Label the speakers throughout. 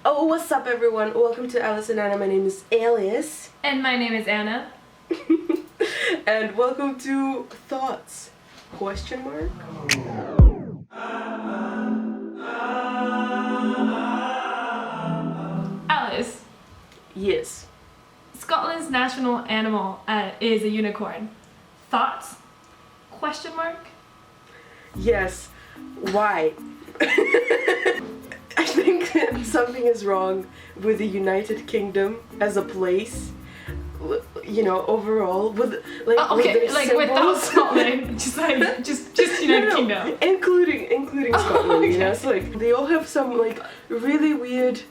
Speaker 1: Oh, what's up everyone? Welcome to Alice and Anna. My name is Alice.
Speaker 2: And my name is Anna.
Speaker 1: And welcome to Thoughts? Question mark?
Speaker 2: Alice,
Speaker 1: Yes.
Speaker 2: Scotland's national animal is a unicorn. Thoughts? Question mark?
Speaker 1: Yes. Why? I think something is wrong with the United Kingdom as a place. You know, overall, with like
Speaker 2: okay,
Speaker 1: with
Speaker 2: like
Speaker 1: symbols.
Speaker 2: without Scotland, just United Kingdom.
Speaker 1: Including Scotland,
Speaker 2: okay.
Speaker 1: you know, so like they all have some like really weird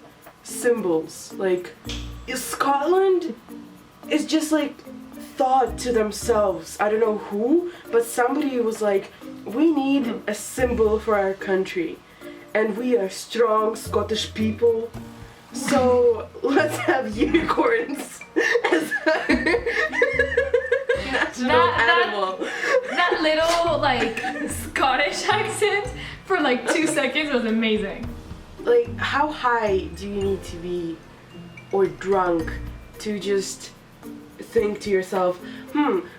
Speaker 1: symbols. Like Scotland is just like thought to themselves. I don't know who, but somebody was like, we need a symbol for our country, and we are strong Scottish people. So let's have unicorns as our national animal.
Speaker 2: That little like Scottish accent for like 2 seconds was amazing.
Speaker 1: Like, how high do you need to be or drunk to just think to yourself,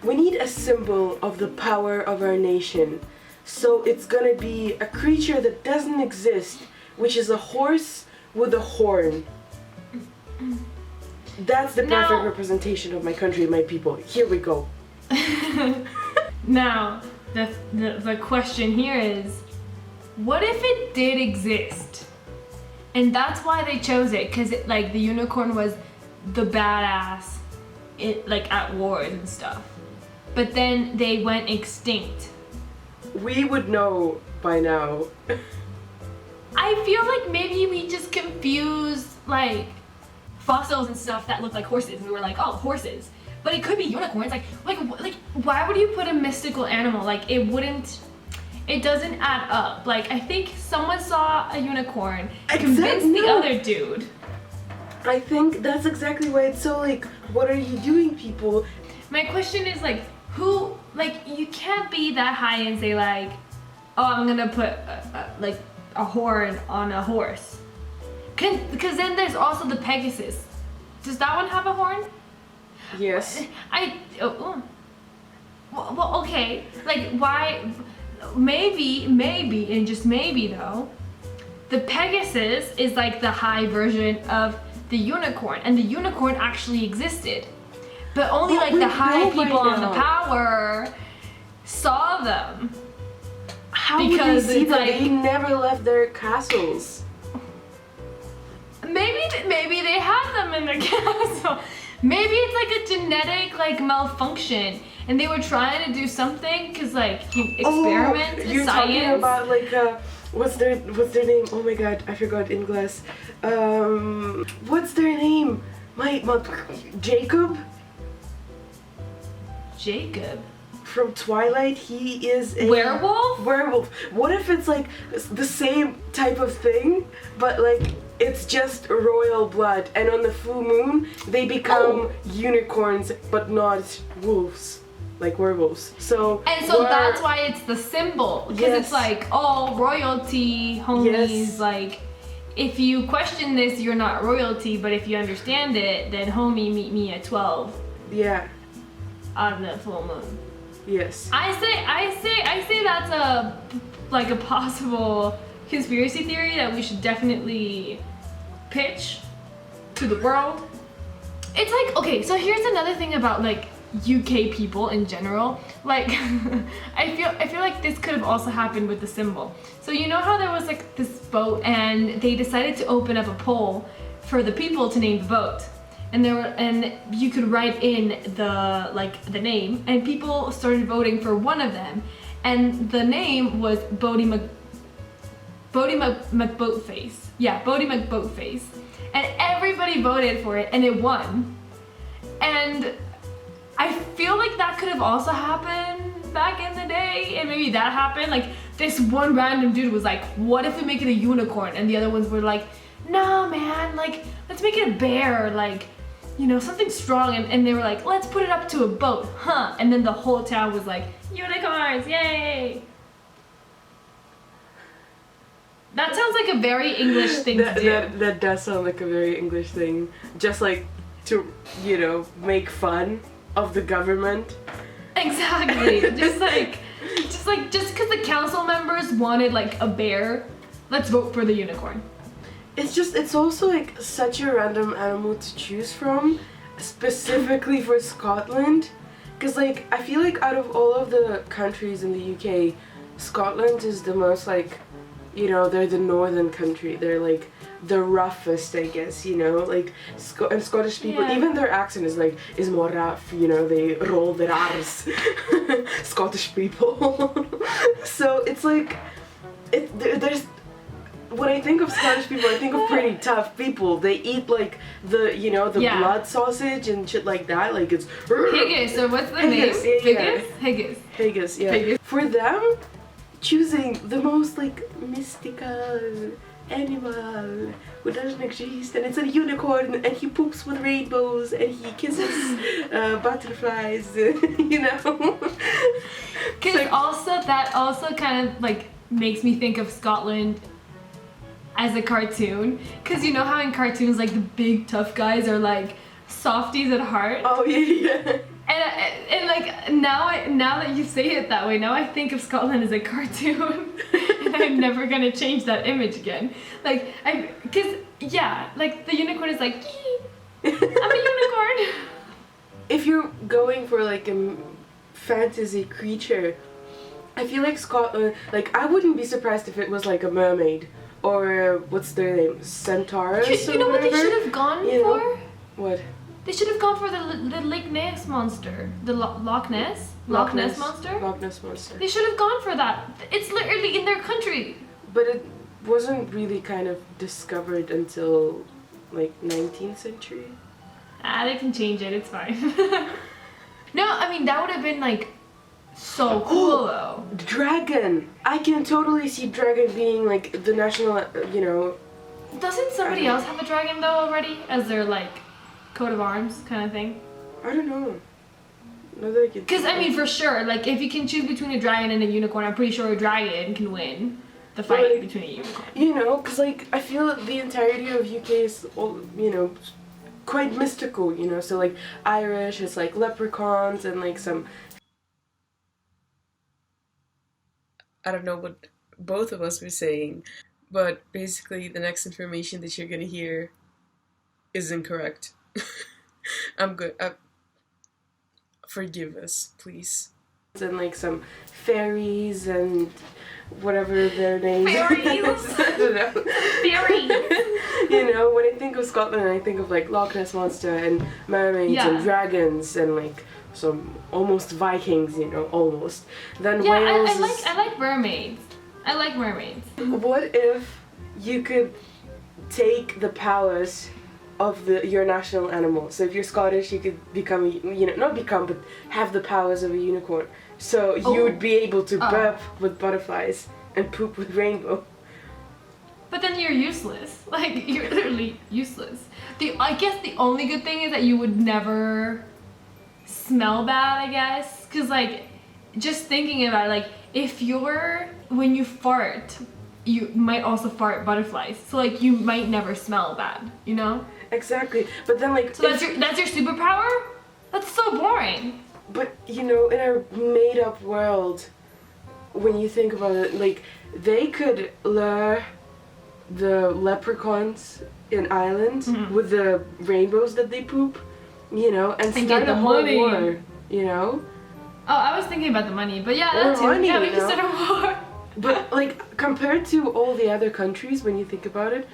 Speaker 1: we need a symbol of the power of our nation. So it's gonna be a creature that doesn't exist, which is a horse with a horn. That's the perfect representation of my country and my people. Here we go.
Speaker 2: Now, the question here is, what if it did exist? And that's why they chose it, because like the unicorn was the badass like at wars and stuff. But then they went extinct.
Speaker 1: We would know by now.
Speaker 2: I feel like maybe we just confused like fossils and stuff that look like horses, and we were like, oh, horses. But it could be unicorns. Like why would you put a mystical animal? Like it doesn't add up. Like I think someone saw a unicorn, convinced the other dude.
Speaker 1: I think that's exactly why it's so like, what are you doing, people?
Speaker 2: My question is like, who, like you can't be that high and say like, oh, I'm gonna put like a horn on a horse. Because then there's also the Pegasus. Does that one have a horn?
Speaker 1: Yes.
Speaker 2: Well, okay. Like, why? Maybe, and just maybe though, the Pegasus is like the high version of the unicorn, and the unicorn actually existed. But only like the high people on the power saw them.
Speaker 1: How would they see that? They never left their castles.
Speaker 2: Maybe they have them in their castle. Maybe it's like a genetic like malfunction, and they were trying to do something because like experiment in
Speaker 1: you're
Speaker 2: science.
Speaker 1: Talking about like what's their name? Oh my god, I forgot in class. What's their name? My Jacob.
Speaker 2: Jacob.
Speaker 1: From Twilight, he is a
Speaker 2: werewolf.
Speaker 1: What if it's like the same type of thing, but like it's just royal blood, and on the full moon they become unicorns, but not wolves, like werewolves. So
Speaker 2: that's why it's the symbol, because it's like, oh, royalty, homies. Yes. Like, if you question this, you're not royalty, but if you understand it, then homie, meet me at 12.
Speaker 1: Yeah.
Speaker 2: On the full moon.
Speaker 1: Yes.
Speaker 2: I say that's a possible conspiracy theory that we should definitely pitch to the world. It's like, okay, so here's another thing about like UK people in general. Like I feel like this could have also happened with the symbol. So you know how there was like this boat, and they decided to open up a poll for the people to name the boat. And you could write in the name, and people started voting for one of them, and the name was Bodie McBoatface. Yeah, Bodie McBoatface. And everybody voted for it, and it won. And I feel like that could have also happened back in the day, and maybe that happened. Like this one random dude was like, what if we make it a unicorn? And the other ones were like, no man, like let's make it a bear, like, you know, something strong. And they were like, let's put it up to a boat, huh? And then the whole town was like, unicorns, yay! That sounds like a very English thing to do.
Speaker 1: That does sound like a very English thing. Just like to, you know, make fun of the government.
Speaker 2: Exactly. just because the council members wanted like a bear, let's vote for the unicorn.
Speaker 1: It's also like such a random animal to choose from, specifically for Scotland. Because like, I feel like out of all of the countries in the UK, Scotland is the most like, you know, they're the northern country. They're like the roughest, I guess, you know, like and Scottish people, even their accent is more rough, you know, they roll their R's. Scottish people. So it's like, there's, when I think of Scottish people, I think of pretty tough people. They eat like the, you know, the blood sausage and shit like that. Like it's
Speaker 2: haggis, or what's the name? Haggis.
Speaker 1: Yeah. For them, choosing the most like mystical animal who doesn't exist, and it's a unicorn, and he poops with rainbows, and he kisses butterflies, you know.
Speaker 2: Because like, that also kind of like makes me think of Scotland as a cartoon, because you know how in cartoons like the big tough guys are like softies at heart.
Speaker 1: Oh yeah.
Speaker 2: And like now that you say it that way, now I think of Scotland as a cartoon, and I'm never gonna change that image again. Like because like the unicorn is like, I'm a unicorn.
Speaker 1: If you're going for like a fantasy creature, I feel like Scotland, like I wouldn't be surprised if it was like a mermaid. Or what's their name? Centaurus?
Speaker 2: You know what they should have gone for?
Speaker 1: What?
Speaker 2: They should have gone for the Lake Ness monster. The Loch Ness? Loch Ness monster?
Speaker 1: Loch Ness monster.
Speaker 2: They should have gone for that. It's literally in their country.
Speaker 1: But it wasn't really kind of discovered until like 19th century.
Speaker 2: They can change it. It's fine. No, I mean, that would have been like so cool though.
Speaker 1: Dragon! I can totally see dragon being like the national, you know.
Speaker 2: Doesn't somebody else have a dragon though already? As their like coat of arms kind of thing?
Speaker 1: I don't know.
Speaker 2: Because I mean, for sure, like if you can choose between a dragon and a unicorn, I'm pretty sure a dragon can win the fight between a unicorn.
Speaker 1: You know, because like I feel that the entirety of UK is, you know, quite mystical, you know. So like Irish is like leprechauns and like some. I don't know what both of us were saying, but basically the next information that you're gonna hear is incorrect. I'm good. Forgive us, please. And like some fairies and whatever their names.
Speaker 2: Fairies.
Speaker 1: I don't know.
Speaker 2: Fairies.
Speaker 1: You know, when I think of Scotland, I think of like Loch Ness monster and mermaids and dragons and like some almost Vikings, you know, almost. Then Wales.
Speaker 2: I like mermaids. I like mermaids.
Speaker 1: What if you could take the powers of your national animal? So if you're Scottish, you could become, you know, not become, but have the powers of a unicorn. So you would be able to burp with butterflies and poop with rainbow.
Speaker 2: But then you're useless. Like, you're literally useless. I guess the only good thing is that you would never smell bad, I guess. Because, like, just thinking about it, like, when you fart, you might also fart butterflies. So, like, you might never smell bad, you know?
Speaker 1: Exactly. But then, like...
Speaker 2: So that's your superpower? That's so boring.
Speaker 1: But, you know, in a made-up world, when you think about it, like, they could lure the leprechauns in Ireland with the rainbows that they poop, you know, and start a whole war, you know?
Speaker 2: Oh, I was thinking about the money, but yeah, that's it. Yeah, we can start a war.
Speaker 1: But, like, compared to all the other countries, when you think about it,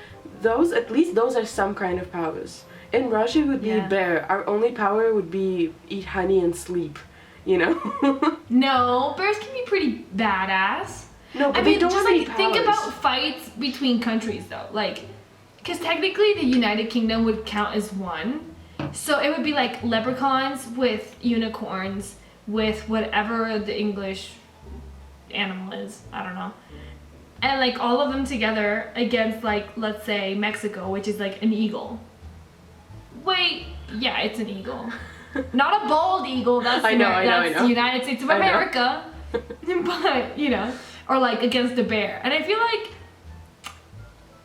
Speaker 1: at least those are some kind of powers. In Russia, it would be bear. Our only power would be eat honey and sleep, you know?
Speaker 2: No, bears can be pretty badass.
Speaker 1: No, but they don't have any
Speaker 2: powers. Think about fights between countries, though. Like, because technically the United Kingdom would count as one. So it would be like leprechauns with unicorns with whatever the English animal is. I don't know. And like all of them together against like, let's say Mexico, which is like an eagle. Wait, yeah, it's an eagle. Not a bald eagle, that's
Speaker 1: I know.
Speaker 2: the United States of America. But, you know, or like against a bear. And I feel like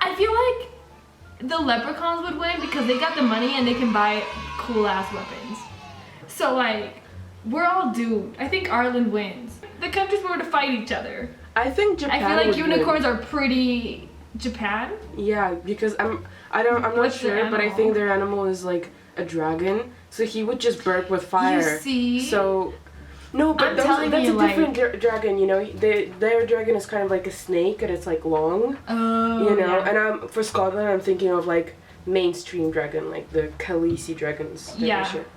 Speaker 2: I feel like the leprechauns would win because they got the money and they can buy cool ass weapons. So like, we're all doomed. I think Ireland wins. The countries were to fight each other.
Speaker 1: I think Japan
Speaker 2: I feel like
Speaker 1: would
Speaker 2: unicorns
Speaker 1: win.
Speaker 2: are pretty Japan.
Speaker 1: Yeah, because I'm not
Speaker 2: What's their
Speaker 1: sure, but I
Speaker 2: animal?
Speaker 1: think their animal is like a dragon. So he would just burp with fire.
Speaker 2: You see?
Speaker 1: So no, but
Speaker 2: I'm telling
Speaker 1: that's
Speaker 2: you,
Speaker 1: a different dragon. You know, their dragon is kind of like a snake and it's like long.
Speaker 2: Oh,
Speaker 1: You know,
Speaker 2: yeah.
Speaker 1: and for Scotland, I'm thinking of like mainstream dragon, like the Khaleesi dragons.
Speaker 2: Yeah.
Speaker 1: Shit.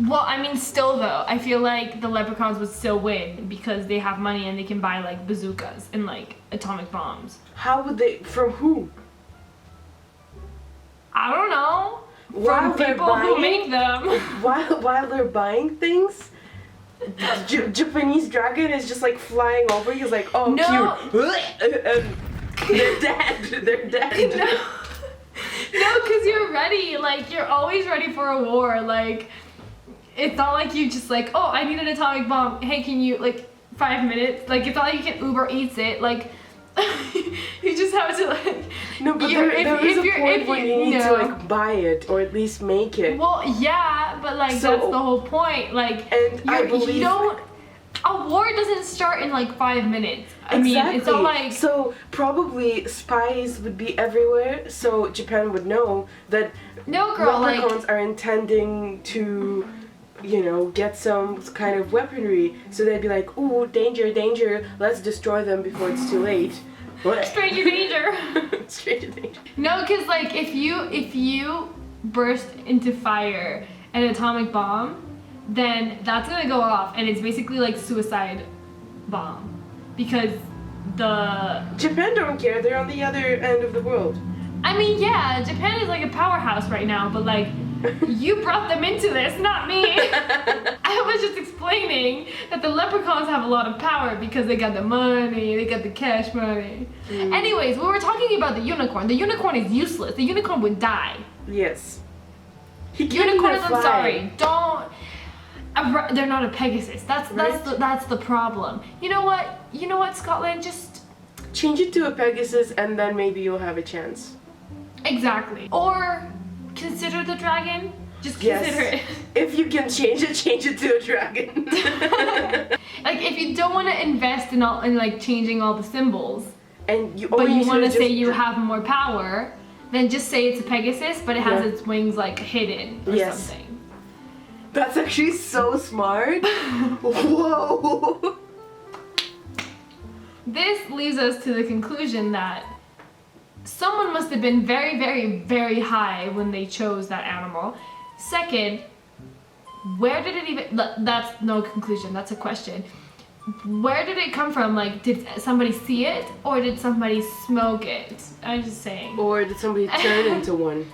Speaker 2: Well, I mean, still though, I feel like the leprechauns would still win because they have money and they can buy like bazookas and like atomic bombs.
Speaker 1: How would they? From who?
Speaker 2: I don't know.
Speaker 1: While
Speaker 2: From
Speaker 1: they're
Speaker 2: people who
Speaker 1: buying-
Speaker 2: make them.
Speaker 1: While they're buying things, Japanese dragon is just like flying over. He's like, oh,
Speaker 2: No.
Speaker 1: cute. And they're dead. They're dead.
Speaker 2: No, because you're ready. Like, you're always ready for a war. Like, it's not like you just like, oh, I need an atomic bomb. Hey, can you, like, 5 minutes? Like, it's not like you can Uber Eats it. Like, you just have to, like...
Speaker 1: No, but there is a point where you need to like buy it or at least make it.
Speaker 2: Well, yeah, but like
Speaker 1: So-
Speaker 2: that's the whole point. Like,
Speaker 1: And I believe
Speaker 2: you don't. A war doesn't start in like 5 minutes. I mean, it's not like.
Speaker 1: So probably spies would be everywhere, so Japan would know that
Speaker 2: No, girl, like.
Speaker 1: leprechauns are intending to, you know, get some kind of weaponry. So they'd be like, ooh, danger, danger, let's destroy them before it's too late.
Speaker 2: Stranger danger.
Speaker 1: Stranger danger.
Speaker 2: No, because like if you burst into fire an atomic bomb, then that's gonna go off, and it's basically like suicide bomb, because the.
Speaker 1: Japan don't care, they're on the other end of the world.
Speaker 2: I mean, yeah, Japan is like a powerhouse right now, but like. You brought them into this, not me. I was just explaining that the leprechauns have a lot of power because they got the money, they got the cash money. Anyways, we were talking about the unicorn. The unicorn is useless. The unicorn would die.
Speaker 1: Yes. He can't
Speaker 2: Unicorns,
Speaker 1: even
Speaker 2: I'm
Speaker 1: fly.
Speaker 2: sorry, don't. They're not a Pegasus. That's the problem. You know what, Scotland? Just
Speaker 1: Change it to a Pegasus and then maybe you'll have a chance.
Speaker 2: exactly. Or consider the dragon. Just
Speaker 1: Yes.
Speaker 2: consider it.
Speaker 1: If you can change it to a dragon.
Speaker 2: Like if you don't want to invest in like changing all the symbols,
Speaker 1: And you
Speaker 2: but you want to say
Speaker 1: just-
Speaker 2: you have more power, then just say it's a Pegasus, but it has
Speaker 1: Yeah.
Speaker 2: its wings like hidden or
Speaker 1: Yes.
Speaker 2: something.
Speaker 1: That's actually so smart. Whoa.
Speaker 2: This leads us to the conclusion that someone must have been very, very, very high when they chose that animal. Second, where did it even, that's no conclusion, that's a question. Where did it come from? Like, did somebody see it or did somebody smoke it? I'm just saying.
Speaker 1: Or did somebody turn into one?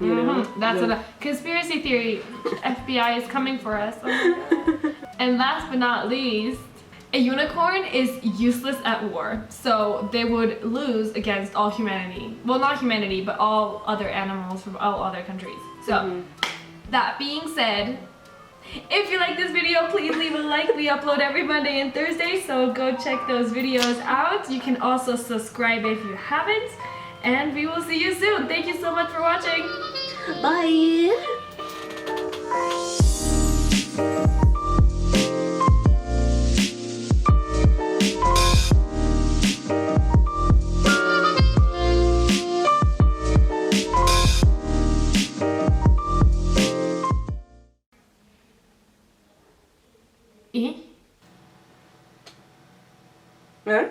Speaker 1: You know?
Speaker 2: That's
Speaker 1: The-
Speaker 2: a conspiracy theory. FBI is coming for us. Oh my God. And last but not least, a unicorn is useless at war, so they would lose against all humanity. Well, not humanity, but all other animals from all other countries. So, that being said, if you like this video, please leave a like. We upload every Monday and Thursday, so go check those videos out. You can also subscribe if you haven't, and we will see you soon. Thank you so much for watching.
Speaker 1: Bye.
Speaker 2: Eh?
Speaker 1: Huh?